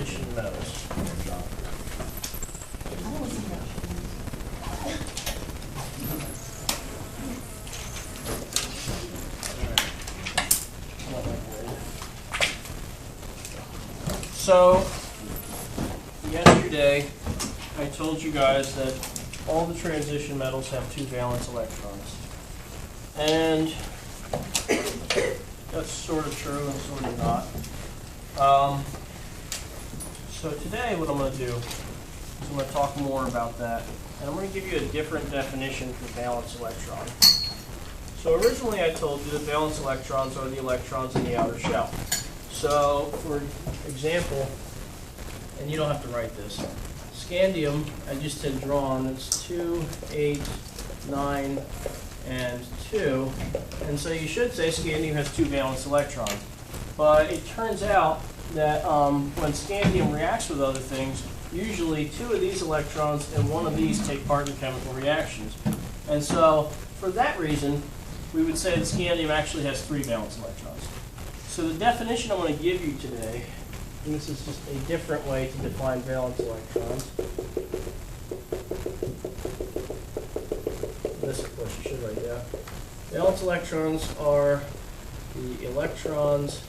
transition metals. So, yesterday I told you guys that all the transition metals have 2 valence electrons. And that's sort of true and sort of not. So today what I'm going to do is I'm going to talk more about that. And I'm going to give you a different definition for valence electron. So originally I told you that valence electrons are the electrons in the outer shell. So for example, and you don't have to write this, scandium I just had drawn, it's 2, 8, 9, and 2. And so you should say scandium has 2 valence electrons. But it turns out that when scandium reacts with other things, usually 2 of these electrons and 1 of these take part in chemical reactions. And so for that reason, we would say that scandium actually has 3 valence electrons. So the definition I'm going to give you today, and this is just a different way to define valence electrons. This, of course, you should write down. Valence electrons are the electrons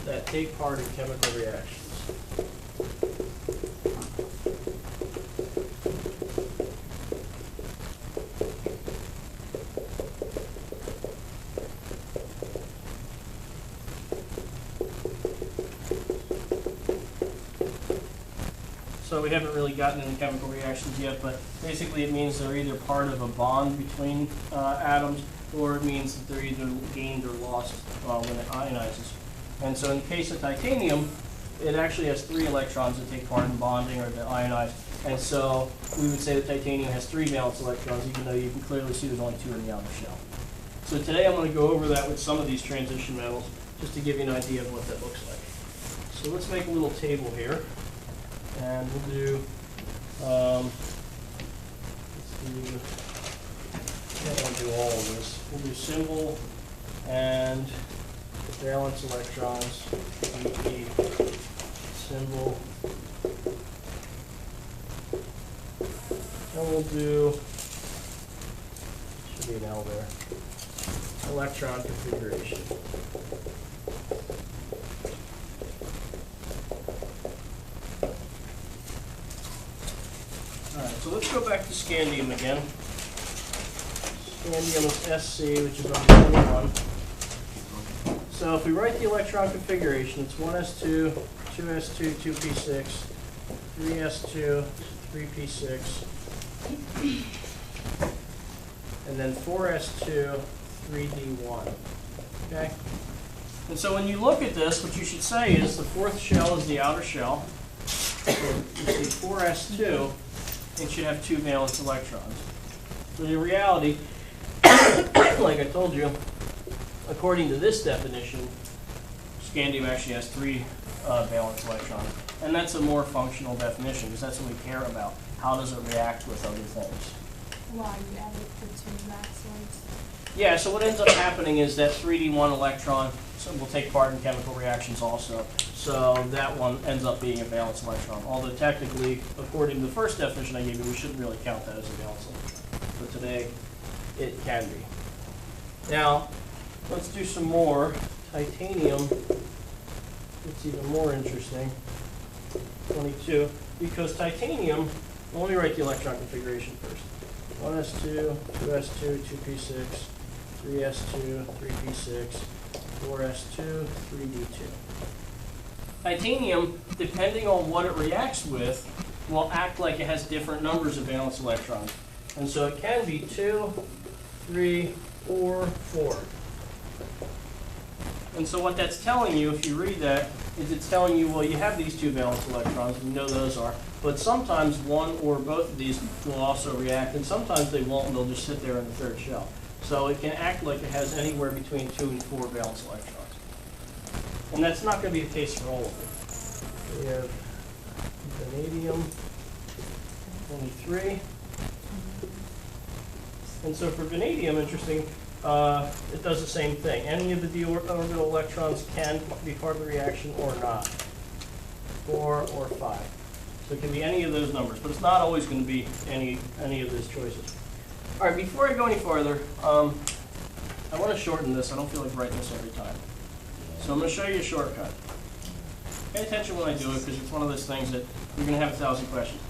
that take part in chemical reactions. So we haven't really gotten into chemical reactions yet, but basically it means they're either part of a bond between atoms, or it means that they're either gained or lost when it ionizes. And so in the case of titanium, it actually has 3 electrons that take part in bonding or that ionize. And so we would say that titanium has 3 valence electrons, even though you can clearly see there's only 2 in the outer shell. So today I'm going to go over that with some of these transition metals, just to give you an idea of what that looks like. So let's make a little table here. And we'll do, I don't want to do all of this. We'll do symbol and valence electrons, VE, symbol. And we'll do, should be an L there, electron configuration. So let's go back to scandium again. Scandium is Sc, which is on 21. So if we write the electron configuration, it's 1s2, 2s2, 2p6, 3s2, 3p6, and then 4s2, 3d1. Okay? And so when you look at this, what you should say is the 4th shell is the outer shell. So you see 4s2. It should have 2 valence electrons. But in reality, like I told you, according to this definition, scandium actually has 3 valence electrons. And that's a more functional definition, because that's what we care about. How does it react with other things? Why you added the 2 maxims? Yeah, so what ends up happening is that 3d1 electron will take part in chemical reactions also. So that one ends up being a valence electron. Although technically, according to the first definition I gave you, we shouldn't really count that as a valence electron. But today, it can be. Now, let's do some more. Titanium, it's even more interesting. 22, because titanium, let me write the electron configuration first. 1s2, 2s2, 2p6, 3s2, 3p6, 4s2, 3d2. Titanium, depending on what it reacts with, will act like it has different numbers of valence electrons. And so it can be 2, 3, or 4. And so what that's telling you, if you read that, is it's telling you, well, you have these 2 valence electrons, we know those are, but sometimes one or both of these will also react, and sometimes they won't, and they'll just sit there in the 3rd shell. So it can act like it has anywhere between 2 and 4 valence electrons. And that's not going to be the case for all of them. We have vanadium, 23. And so for vanadium, interesting, it does the same thing. Any of the d orbital electrons can be part of the reaction or not. 4 or 5. So it can be any of those numbers, but it's not always going to be any of those choices. All right, before I go any farther, I want to shorten this. I don't feel like writing this every time. So I'm going to show you a shortcut. Pay attention when I do it, because it's one of those things that you're going to have 1,000 questions.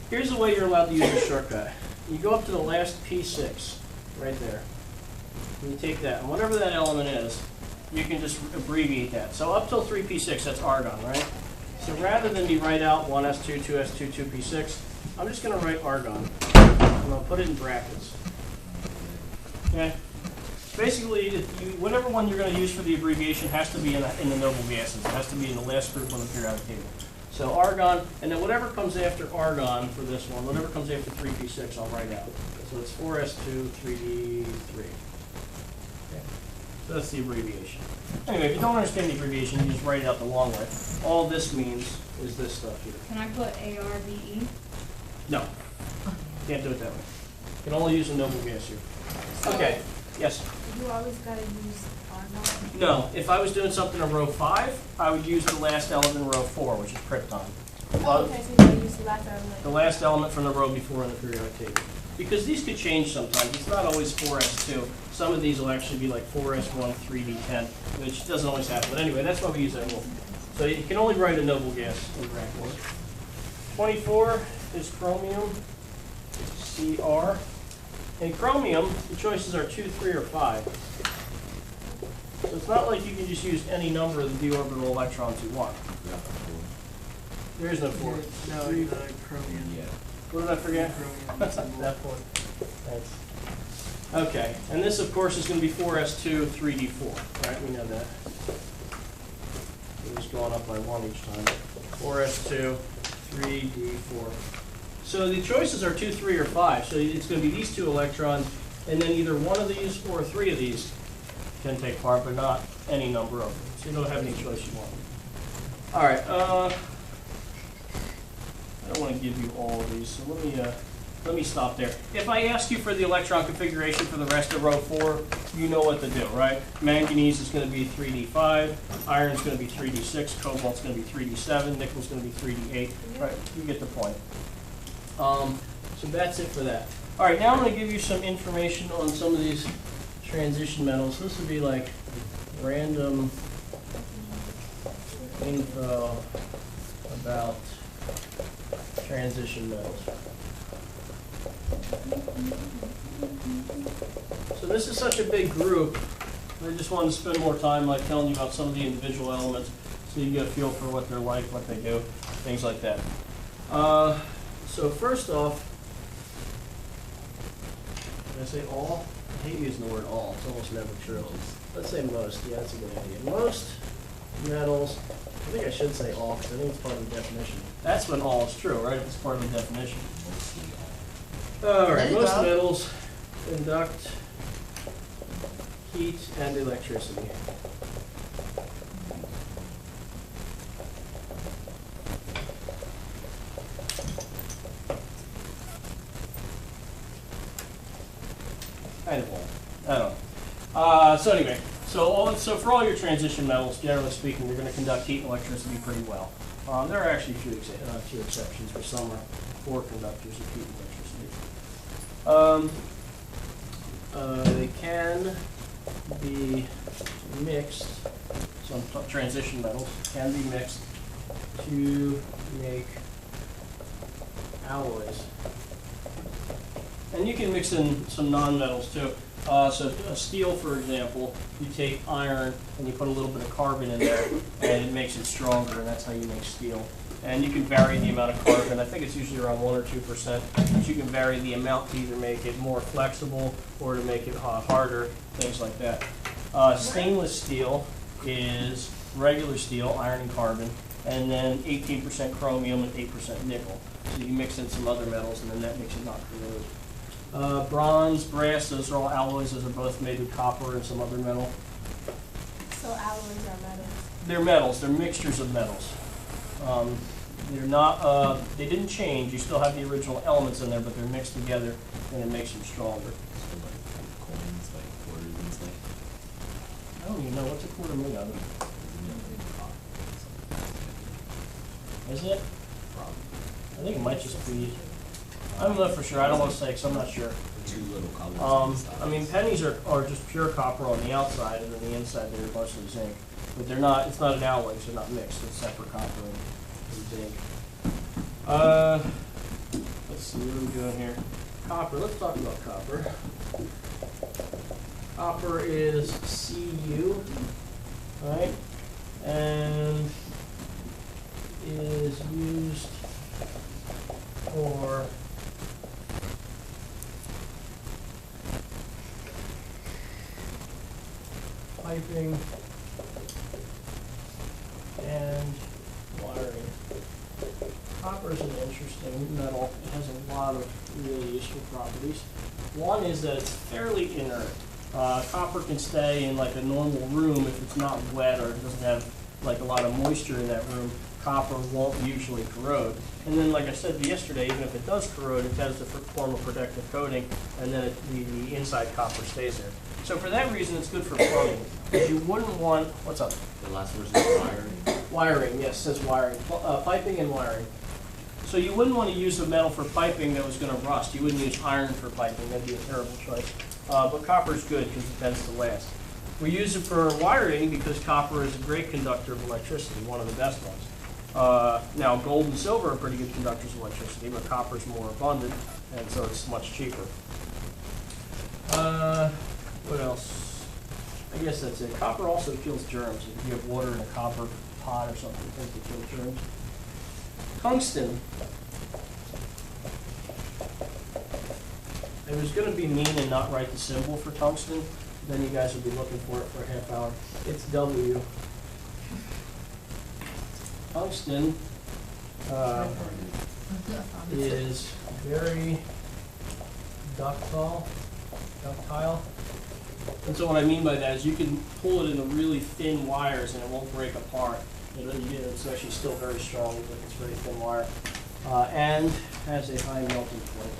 Here's the way you're allowed to use a shortcut. You go up to the last P6, right there. And you take that, and whatever that element is, you can just abbreviate that. So up till 3p6, that's argon, right? So rather than me write out 1s2, 2s2, 2p6, I'm just going to write argon. And I'll put it in brackets. Okay? Basically, whatever one you're going to use for the abbreviation has to be in the noble gases. It has to be in the last group on the periodic table. So argon, and then whatever comes after argon for this one, whatever comes after 3p6, I'll write out. So it's 4s2, 3d3. Okay. So that's the abbreviation. Anyway, if you don't understand the abbreviation, you just write it out the long way. All this means is this stuff here. Can I put ARBE? No. Can't do it that way. You can only use a noble gas here. Okay. Yes? You always gotta use argon? No. If I was doing something in row 5, I would use the last element in row 4, which is krypton. Oh, okay, so you gotta use the last element. The last element from the row before in the periodic table. Because these could change sometimes. It's not always 4s2. Some of these will actually be like 4s1, 3d10, which doesn't always happen. But anyway, that's why we use that rule. So you can only write a noble gas in brackets. 24 is chromium, Cr. In chromium, the choices are 2, 3, or 5. So it's not like you can just use any number of the d orbital electrons you want. There is no 4. No, chromium. Yeah. What did I forget? Chromium. That point. Thanks. Okay, and this of course is going to be 4s2, 3d4, right? We know that. We're just going up by 1 each time. 4s2, 3d4. So the choices are 2, 3, or 5. So it's going to be these 2 electrons, and then either one of these or 3 of these can take part, but not any number of them. So you don't have any choice you want. All right. I don't want to give you all of these, so let me stop there. If I ask you for the electron configuration for the rest of row 4, you know what to do, right? Manganese is going to be 3d5, iron is going to be 3d6, cobalt's going to be 3d7, nickel's going to be 3d8, right? You get the point. So that's it for that. All right, now I'm going to give you some information on some of these transition metals. This would be like random info about transition metals. So this is such a big group, I just wanted to spend more time like telling you about some of the individual elements so you get a feel for what they're like, what they do, things like that. So first off, did I say all? I hate using the word all, it's almost never true. Let's say most, yeah, that's a good idea. Most metals, I think I should say all because I think it's part of the definition. That's when all is true, right? If it's part of the definition. All right, most metals conduct heat and electricity. Kind of all. I don't know. So anyway, so for all your transition metals, generally speaking, they're going to conduct heat and electricity pretty well. There are actually a few exceptions, where some are poor conductors of heat and electricity. They can be mixed, some transition metals can be mixed to make alloys. And you can mix in some non-metals too. So steel, for example, you take iron and you put a little bit of carbon in there and it makes it stronger, and that's how you make steel. And you can vary the amount of carbon. I think it's usually around 1 or 2%, but you can vary the amount to either make it more flexible or to make it harder, things like that. Stainless steel is regular steel, iron and carbon, and then 18% chromium and 8% nickel. So you mix in some other metals and then that makes it not corrode. Bronze, brass, those are all alloys. Those are both made with copper and some other metal. So alloys are metals? They're metals. They're mixtures of metals. They're not, they didn't change. You still have the original elements in there, but they're mixed together and it makes them stronger. So like coins, like million. No, what's a quarter made out of? Is it? I think it might just be, I don't know for sure. I don't want to say because I'm not sure. Two little colors. I mean, pennies are just pure copper on the outside, and then the inside they're mostly zinc. But they're not, it's not an alloy, so they're not mixed. It's separate copper and zinc. Let's see, what are we doing here? Copper, let's talk about copper. Copper is Cu, right? And is used for piping and wiring. Copper is an interesting metal. It has a lot of really useful properties. One is that it's fairly inert. Copper can stay in like a normal room if it's not wet or it doesn't have like a lot of moisture in that room. Copper won't usually corrode. And then, like I said yesterday, even if it does corrode, it tends to form a protective coating, and then the inside copper stays there. So for that reason, it's good for plumbing. You wouldn't want, what's up? The last word is wiring. Wiring, yes, it says wiring. Piping and wiring. So you wouldn't want to use a metal for piping that was going to rust. You wouldn't use iron for piping. That'd be a terrible choice. But copper's good because it tends to last. We use it for wiring because copper is a great conductor of electricity, one of the best ones. Now, gold and silver are pretty good conductors of electricity, but copper is more abundant, and so it's much cheaper. What else? I guess that's it. Copper also kills germs. If you have water in a copper pot or something, it tends to kill germs. Tungsten. I was going to be mean and not write the symbol for tungsten. Then you guys would be looking for it for a half hour. It's W. Tungsten is very ductile. And so what I mean by that is you can pull it into really thin wires and it won't break apart. It's actually still very strong, but it's very thin wire. And has a high melting point.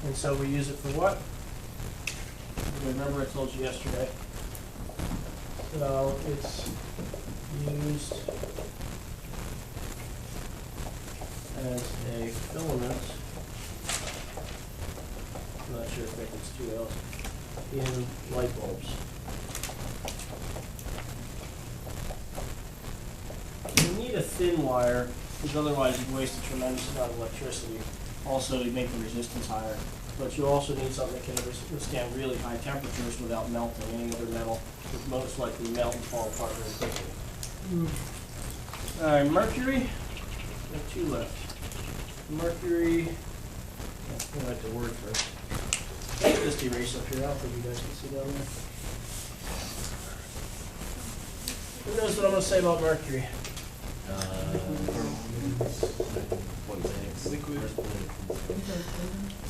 And so we use it for what? Remember I told you yesterday. So it's used as a filament. I'm not sure if it's 2 L's in light bulbs. You need a thin wire because otherwise you waste a tremendous amount of electricity. Also, you make the resistance higher. But you also need something that can withstand really high temperatures without melting. Any other metal would most likely melt and fall apart very quickly. All right, mercury. We have 2 left. Mercury. I'll write the word first. Let's just erase up here. I don't think you guys can see down there. Who knows what I'm going to say about mercury?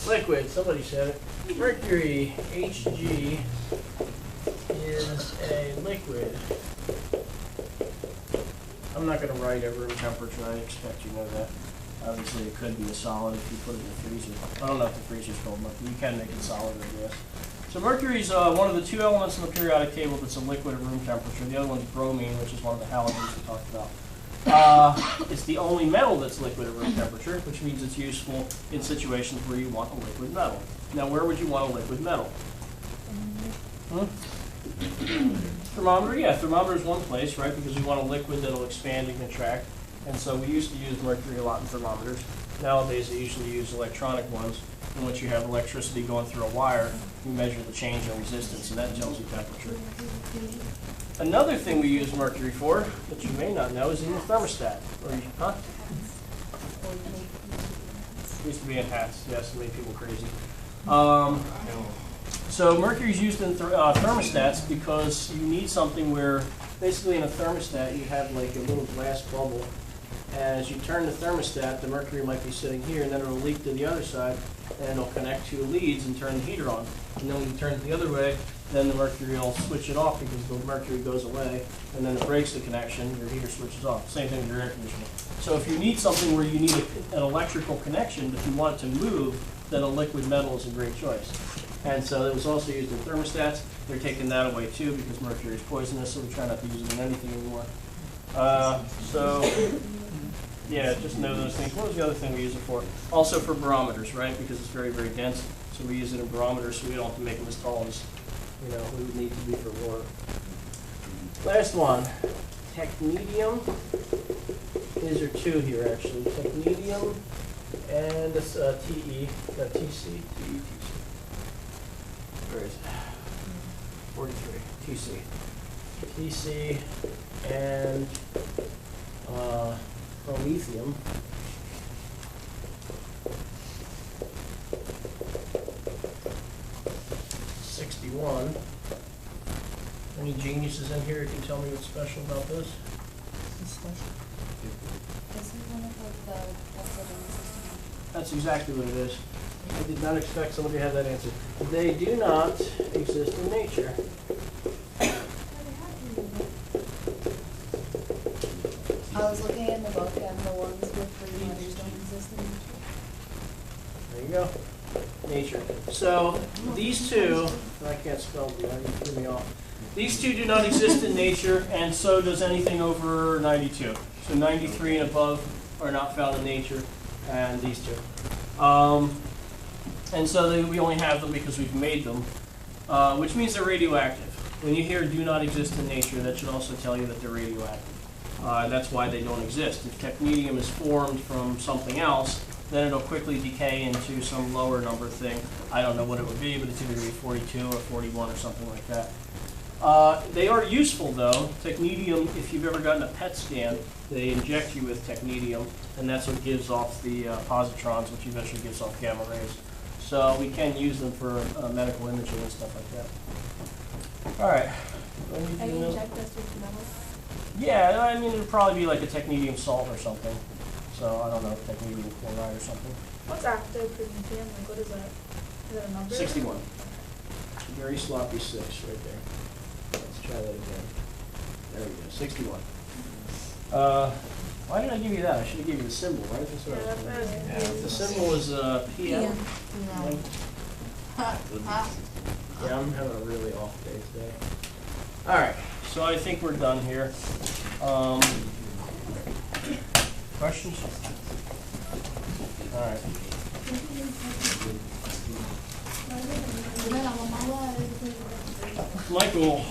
Liquid, somebody said it. Mercury, Hg, is a liquid. I'm not going to write at room temperature, I expect you know that. Obviously it could be a solid if you put it in the freezer. I don't know if the freezer's cold enough, but you can make it solid, I guess. So mercury is one of the 2 elements in the periodic table that's a liquid at room temperature. The other one's bromine, which is one of the halogens we talked about. It's the only metal that's liquid at room temperature, which means it's useful in situations where you want a liquid metal. Now, where would you want a liquid metal? Thermometer, yeah, thermometer is one place, right? Because we want a liquid that'll expand and contract. And so we used to use mercury a lot in thermometers. Nowadays, they usually use electronic ones. In which you have electricity going through a wire, you measure the change in resistance, and that tells you temperature. Another thing we use mercury for, that you may not know, is in the thermostat. Used to be in hats, yes, it made people crazy. So mercury is used in thermostats because you need something where, basically in a thermostat, you have like a little glass bubble, And as you turn the thermostat, the mercury might be sitting here, and then it'll leak to the other side, and it'll connect to leads and turn the heater on. And then when you turn it the other way, then the mercury will switch it off because the mercury goes away, and then it breaks the connection, your heater switches off. Same thing with your air conditioning. So if you need something where you need an electrical connection, but you want it to move, then a liquid metal is a great choice. And so it was also used in thermostats. They're taking that away too because mercury is poisonous, so we try not to use it in anything anymore. Yeah, just know those things. What was the other thing we use it for? Also for barometers, right? Because it's very, very dense. So we use it in barometers, so we don't have to make them as tall as we would need to be for water. Last one, technetium. These are two here actually. Technetium and this TE, TC. Where is it? 43. TC. TC and lithium. $61. Any geniuses in here who can tell me what's special about this? That's exactly what it is. I did not expect somebody to have that answer. They do not exist in nature. I was looking in the book and the ones with three letters don't exist in nature. There you go. Nature. So these two, I can't spell the you threw me off. These two do not exist in nature, and so does anything over 92. So 93 and above are not found in nature, and these two. And so we only have them because we've made them, which means they're radioactive. When you hear do not exist in nature, that should also tell you that they're radioactive. And that's why they don't exist. If technetium is formed from something else, then it'll quickly decay into some lower number thing. I don't know what it would be, but it's either going to be 42 or 41 or something like that. They are useful though. Technetium, if you've ever gotten a PET scan, they inject you with technetium, and that's what gives off the positrons, which eventually gives off gamma rays. So we can use them for medical imaging and stuff like that. All right. Have you inject this with metal? Yeah, I mean, it'll probably be like a technetium salt or something. So I don't know, technetium chloride or something. What's after technetium? Like, what is that? Is that a number? 61. Very sloppy 6 right there. Let's try that again. There we go, 61. Why did I give you that? I should have given you the symbol, right? That's what I was doing. The symbol is PM. Yeah, I'm having a really off day today. All right, so I think we're done here. Questions? All right. Michael.